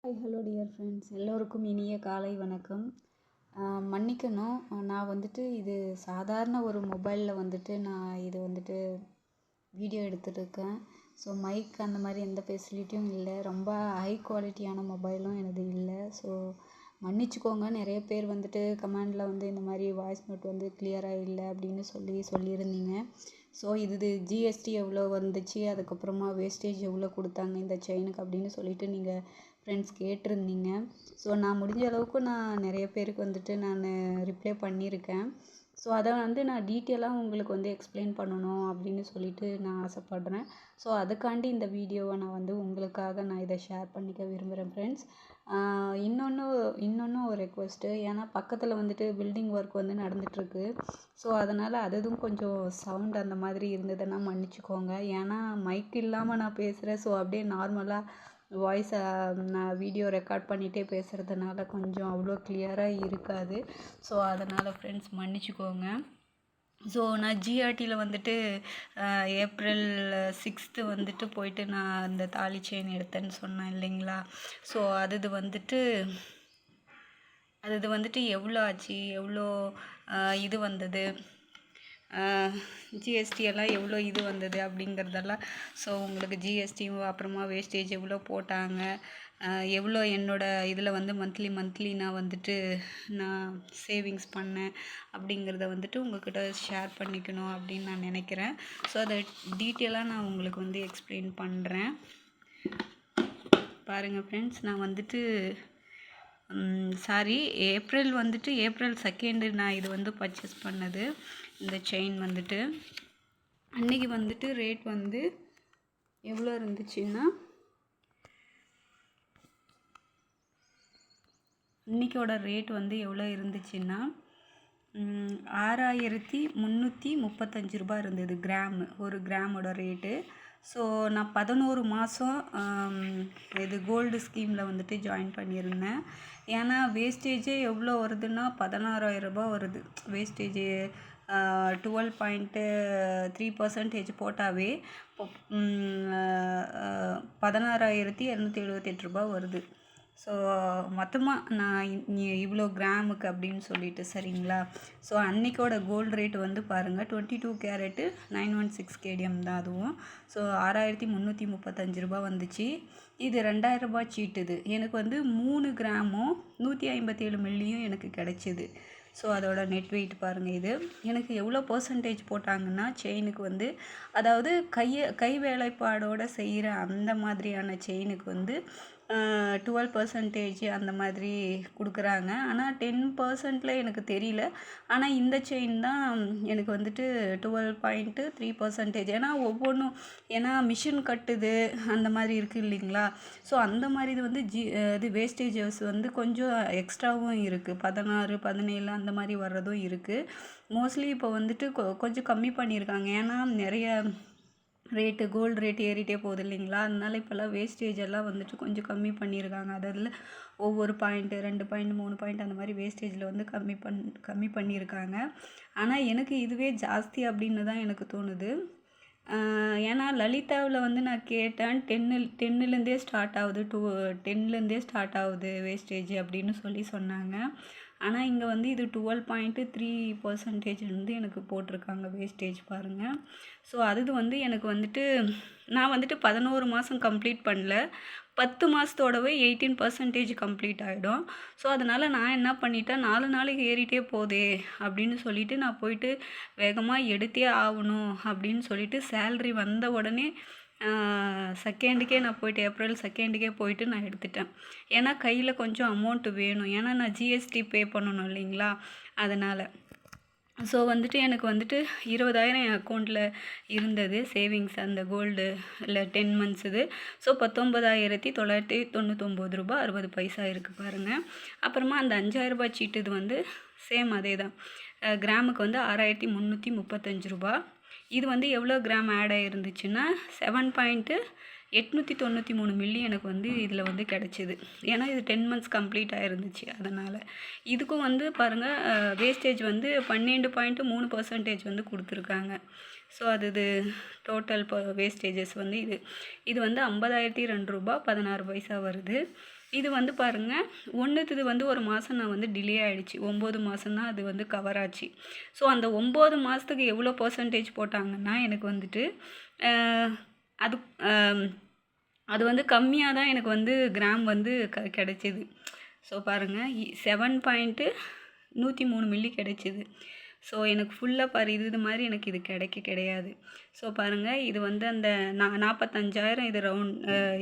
Hello dear friends, எல்லோருக்கும் இனிய காலை வணக்கம். மன்னிக்கணும், நான் வந்துட்டு இது சாதாரண ஒரு மொபைலில் வந்துட்டு நான் இது வந்துட்டு வீடியோ எடுத்துகிட்ருக்கேன். ஸோ மைக் அந்த மாதிரி எந்த ஃபெசிலிட்டியும் இல்லை, ரொம்ப ஹை குவாலிட்டியான மொபைலும் எனது இல்லை. ஸோ மன்னிச்சுக்கோங்க. நிறைய பேர் வந்துட்டு கமெண்டில் வந்து இந்த மாதிரி வாய்ஸ் நோட் வந்து கிளியராக இல்லை அப்படின்னு சொல்லியிருந்தீங்க. ஸோ இது ஜிஎஸ்டி எவ்வளோ வந்துச்சு, அதுக்கப்புறமா வேஸ்டேஜ் எவ்வளோ கொடுத்தாங்க இந்த செயினுக்கு அப்படின்னு சொல்லிட்டு நீங்கள் ஃப்ரெண்ட்ஸ் கேட்டிருந்தீங்க. ஸோ நான் முடிஞ்ச அளவுக்கு நான் நிறைய பேருக்கு வந்துட்டு நான் ரிப்ளை பண்ணியிருக்கேன். ஸோ அதை வந்து நான் டீட்டெயிலாக உங்களுக்கு வந்து எக்ஸ்பிளைன் பண்ணணும் அப்படின்னு சொல்லிட்டு நான் ஆசைப்பட்றேன். ஸோ அதுக்காண்டி இந்த வீடியோவை நான் வந்து உங்களுக்காக நான் இதை ஷேர் பண்ணிக்க விரும்புகிறேன் ஃப்ரெண்ட்ஸ். இன்னொன்று ஒரு ரெக்வெஸ்ட்டு, ஏன்னா பக்கத்தில் வந்துட்டு பில்டிங் ஒர்க் வந்து நடந்துகிட்ருக்கு. ஸோ அதனால் அதுவும் கொஞ்சம் சவுண்ட் அந்த மாதிரி இருந்ததுன்னா மன்னிச்சுக்கோங்க. ஏன்னா மைக் இல்லாமல் நான் பேசுகிறேன். ஸோ அப்படியே நார்மலாக வாய்ஸை நான் வீடியோ ரெக்கார்ட் பண்ணிகிட்டே பேசுகிறதுனால கொஞ்சம் அவ்வளோ கிளியராக இருக்காது. ஸோ அதனால் ஃப்ரெண்ட்ஸ் மன்னிச்சுக்கோங்க. ஸோ நான் ஜிஆர்டியில் வந்துட்டு ஏப்ரல் 6 வந்துட்டு போயிட்டு நான் அந்த தாலி செயின் எடுத்தேன்னு சொன்னேன் இல்லைங்களா. ஸோ அது வந்துட்டு எவ்வளோ ஆச்சு, எவ்வளோ இது வந்தது, ஜிஎஸ்டி எல்லாம் எவ்வளோ இது வந்தது அப்படிங்கிறதெல்லாம். ஸோ உங்களுக்கு ஜிஎஸ்டி அப்புறமா வேஸ்டேஜ் எவ்வளோ போட்டாங்க, எவ்வளோ என்னோடய இதில் வந்து மந்த்லி நான் சேவிங்ஸ் பண்ணேன் அப்படிங்கிறத வந்துட்டு உங்கள்கிட்ட ஷேர் பண்ணிக்கணும் அப்படின்னு நான் நினைக்கிறேன். ஸோ அதை டீட்டெயிலாக நான் உங்களுக்கு வந்து எக்ஸ்பிளைன் பண்ணுறேன். பாருங்கள் ஃப்ரெண்ட்ஸ், நான் வந்துட்டு ஏப்ரல் 2 நான் இது வந்து பர்ச்சேஸ் பண்ணது. இந்த செயின் வந்துட்டு அன்றைக்கி வந்துட்டு ரேட் வந்து எவ்வளோ இருந்துச்சுன்னா, இன்றைக்கோட ரேட் வந்து எவ்வளோ இருந்துச்சுன்னா 6335 ரூபா இருந்தது ஒரு கிராமோட ரேட்டு. ஸோ நான் 11 மாதம் இது கோல்டு ஸ்கீமில் வந்துட்டு ஜாயின் பண்ணியிருந்தேன். ஏன்னா வேஸ்டேஜே எவ்வளோ வருதுன்னா 16,000 ரூபா வருது வேஸ்டேஜு. 12.3% போட்டாவே 16,278 ரூபா வருது. ஸோ மொத்தமாக நான் இவ்வளோ கிராமுக்கு அப்படின்னு சொல்லிட்டு சரிங்களா. ஸோ அன்றைக்கோட கோல்டு ரேட் வந்து பாருங்கள், 22 கேரட்டு 916 கேடிஎம் தான் அதுவும். ஸோ 6,335 ரூபா வந்துச்சு. இது 2,000 ரூபா சீட்டுது. எனக்கு வந்து 3 கிராமும் 157 மில்லியும் எனக்கு கிடச்சிது. ஸோ அதோட நெட் வெயிட் பாருங்கள். இது எனக்கு எவ்வளோ பர்சன்டேஜ் போட்டாங்கன்னா, செயினுக்கு வந்து அதாவது கை வேலைப்பாடோடு செய்கிற அந்த மாதிரியான செயினுக்கு வந்து 12% அந்த மாதிரி கொடுக்குறாங்க. ஆனால் 10% எனக்கு தெரியல. ஆனால் இந்த செயின் தான் எனக்கு வந்துட்டு 12.3%. ஏன்னா ஒவ்வொன்றும் மிஷின் கட்டுது அந்த மாதிரி இருக்குது இல்லைங்களா. ஸோ அந்த மாதிரி இது வந்து இது வேஸ்டேஜஸ் வந்து கொஞ்சம் எக்ஸ்ட்ராவும் இருக்குது. 16, 17 அந்த மாதிரி வர்றதும் இருக்குது. மோஸ்ட்லி இப்போ வந்துட்டு கொஞ்சம் கம்மி பண்ணியிருக்காங்க. ஏன்னா நிறைய கோல்டு ரேட்டு ஏறிட்டே போகுது இல்லைங்களா. அதனால இப்போல்லாம் வேஸ்டேஜ் எல்லாம் வந்துட்டு கொஞ்சம் கம்மி பண்ணியிருக்காங்க. அதில் ஒவ்வொரு பாயிண்ட்டு 2 பாயிண்ட் 3 பாயிண்ட் அந்த மாதிரி வேஸ்டேஜில் வந்து கம்மி பண்ணியிருக்காங்க. ஆனால் எனக்கு இதுவே ஜாஸ்தி அப்படின்னு தான் எனக்கு தோணுது. ஏன்னா லலிதாவில் வந்து நான் கேட்டேன், 10லேருந்தே ஸ்டார்ட் ஆகுது, 10லேருந்தே ஸ்டார்ட் ஆகுது வேஸ்டேஜ் அப்படின்னு சொன்னாங்க. ஆனால் இங்கே வந்து இது 12.3% வந்து எனக்கு போட்டிருக்காங்க வேஸ்டேஜ் பாருங்கள். ஸோ அது வந்து எனக்கு வந்துட்டு நான் வந்துட்டு 11 மாதம் கம்ப்ளீட் பண்ணல, 10 மாதத்தோடவே 18% கம்ப்ளீட் ஆகிடும். ஸோ அதனால் நான் என்ன பண்ணிட்டேன், 4 நாளைக்கு ஏறிட்டே போதே அப்படின்னு சொல்லிட்டு நான் போயிட்டு வேகமாக எடுத்தே ஆகணும் அப்படின்னு சொல்லிட்டு சேல்ரி வந்த உடனே செகண்டுக்கே நான் போயிட்டு ஏப்ரல் 2 போயிட்டு நான் எடுத்துட்டேன். ஏன்னா கையில் கொஞ்சம் அமௌண்ட்டு வேணும். ஏன்னா நான் ஜிஎஸ்டி பே பண்ணணும் இல்லைங்களா, அதனால். ஸோ வந்துட்டு எனக்கு வந்துட்டு 20,000 என் அக்கௌண்ட்டில் இருந்தது சேவிங்ஸ், அந்த கோல்டு இல்லை 10 months இது. ஸோ 19,999 ரூபா 60 பைசா இருக்குது பாருங்கள். அப்புறமா அந்த 5,000 ரூபா சீட்டு இது வந்து சேம் அதே தான், கிராமுக்கு வந்து 6,335 ரூபா. இது வந்து எவ்வளோ கிராம் ஆட் ஆகிருந்துச்சுன்னா 7.893 மில்லி எனக்கு வந்து இதில் வந்து கிடச்சிது. ஏன்னா இது 10 months கம்ப்ளீட் ஆகிருந்துச்சு. அதனால் இதுக்கும் வந்து பாருங்கள் வேஸ்டேஜ் வந்து 12.3% வந்து கொடுத்துருக்காங்க. ஸோ இது டோட்டல் வேஸ்டேஜஸ் வந்து இது வந்து 50,002 ரூபா 16 பைசா வருது. இது வந்து பாருங்கள், ஒன்றுத்துது வந்து ஒரு மாதம் நான் வந்து டிலே ஆகிடுச்சு. 9 மாதம் தான் அது வந்து கவர் ஆச்சு. ஸோ அந்த 9 மாதத்துக்கு எவ்வளோ பர்சன்டேஜ் போட்டாங்கன்னா எனக்கு வந்துட்டு அது அது வந்து கம்மியாக தான் எனக்கு வந்து கிராம் வந்து கிடைச்சிது. ஸோ பாருங்கள், 7.103 மில்லி கிடைச்சிது. ஸோ எனக்கு ஃபுல்லாக இது மாதிரி எனக்கு இது கிடையாது. ஸோ பாருங்கள், இது வந்து அந்த 45,000 இது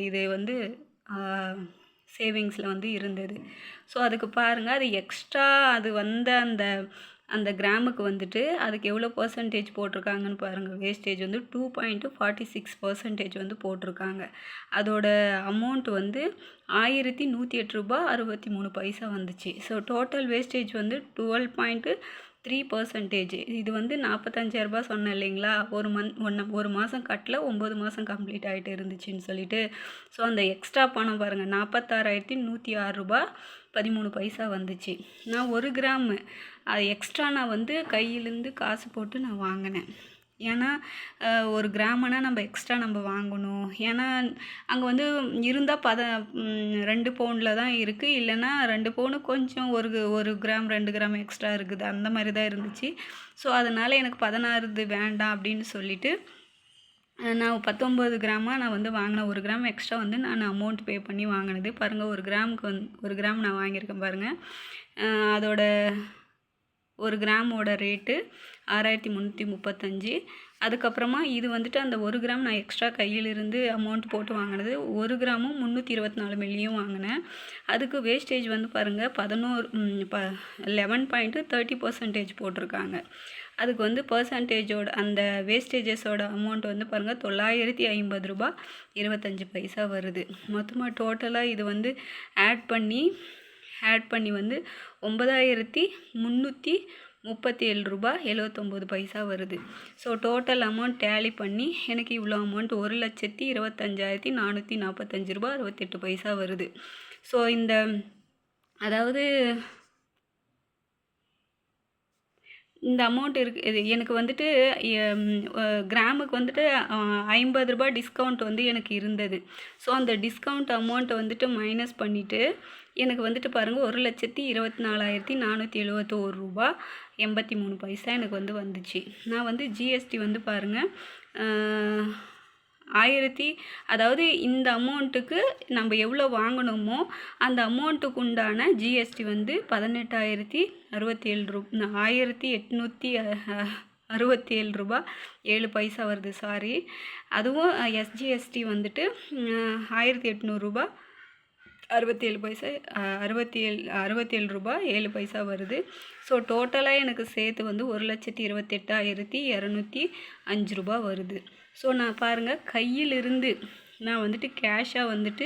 இது வந்து சேவிங்ஸில் வந்து இருந்தது. ஸோ அதுக்கு பாருங்கள், அது எக்ஸ்ட்ரா அது வந்த அந்த கிராமுக்கு வந்துட்டு அதுக்கு எவ்வளோ பர்சன்டேஜ் போட்டிருக்காங்கன்னு பாருங்கள். வேஸ்டேஜ் வந்து 2.46% வந்து போட்டிருக்காங்க. அதோட அமௌண்ட் வந்து 1,108 ரூபா 63 பைசா வந்துச்சு. ஸோ டோட்டல் வேஸ்டேஜ் வந்து 12.3%. இது வந்து 45,000 ரூபா சொன்னேன் இல்லைங்களா, ஒரு மாதம் கட்டல, 9 மாதம் கம்ப்ளீட் ஆகிட்டு இருந்துச்சுன்னு சொல்லிட்டு. ஸோ அந்த எக்ஸ்ட்ரா பணம் பாருங்கள், 46,106 ரூபா 13 பைசா வந்துச்சு. நான் 1 கிராம் அது எக்ஸ்ட்ரா நான் வந்து கையிலேருந்து காசு போட்டு நான் வாங்கினேன். ஏன்னா 1 கிராம்னா நம்ம எக்ஸ்ட்ரா நம்ம வாங்கணும். ஏன்னா அங்கே வந்து இருந்தால் 2 பவுனில் தான் இருக்குது, இல்லைன்னா 2 பவுனு கொஞ்சம் 1 கிராம் 2 கிராம் எக்ஸ்ட்ரா இருக்குது, அந்த மாதிரி தான் இருந்துச்சு. ஸோ அதனால் எனக்கு 16 வேண்டாம் அப்படின்னு சொல்லிவிட்டு நான் 19 கிராமாக நான் வந்து வாங்கினேன். 1 கிராம் எக்ஸ்ட்ரா வந்து நான் அமௌண்ட் பே பண்ணி வாங்கினது. பாருங்கள், 1 கிராமுக்கு 1 கிராம் நான் வாங்கியிருக்கேன் பாருங்கள். அதோட 1 கிராமோட ரேட்டு 6,335. அதுக்கப்புறமா இது வந்துட்டு அந்த 1 கிராம் நான் எக்ஸ்ட்ரா கையிலிருந்து அமௌண்ட் போட்டு வாங்கினது. 1 கிராமும் 324 மில்லியும் வாங்கினேன். அதுக்கு வேஸ்டேஜ் வந்து பாருங்கள் 11.30% போட்டிருக்காங்க. அதுக்கு வந்து பர்சன்டேஜோட அந்த வேஸ்டேஜஸோட அமௌண்ட் வந்து பாருங்கள் 950 ரூபா 25 பைசா வருது. மொத்தமாக டோட்டலாக இது வந்து ஆட் பண்ணி வந்து 9,337 ரூபா 79 பைசா வருது. ஸோ டோட்டல் அமௌண்ட் டேலி பண்ணி எனக்கு இவ்வளோ அமௌண்ட் 1,25,445 ரூபா 68 பைசா வருது. ஸோ இந்த அமௌண்ட் இது எனக்கு வந்துட்டு கிராமுக்கு வந்துட்டு 50 ரூபா டிஸ்கவுண்ட் வந்து எனக்கு இருந்தது. ஸோ அந்த டிஸ்கவுண்ட் அமௌண்ட்டை வந்துட்டு மைனஸ் பண்ணிவிட்டு எனக்கு வந்துட்டு பாருங்கள் 1,24,471 ரூபா 83 பைசா எனக்கு வந்து வந்துச்சு. நான் வந்து ஜிஎஸ்டி வந்து பாருங்கள் அதாவது இந்த அமௌண்ட்டுக்கு நம்ம எவ்வளோ வாங்கணுமோ அந்த அமௌண்ட்டுக்கு உண்டான ஜிஎஸ்டி வந்து 18,067 ரூபா 1,867 ரூபா 7 பைசா வருது. சாரி, அதுவும் எஸ்ஜிஎஸ்டி வந்துட்டு 1,800 ரூபா 67 பைசா 67 ரூபா 7 பைசா வருது. ஸோ டோட்டலாக எனக்கு சேர்த்து வந்து 1,28,205 ரூபா வருது. ஸோ நான் பாருங்கள் கையிலிருந்து நான் வந்துட்டு கேஷாக வந்துட்டு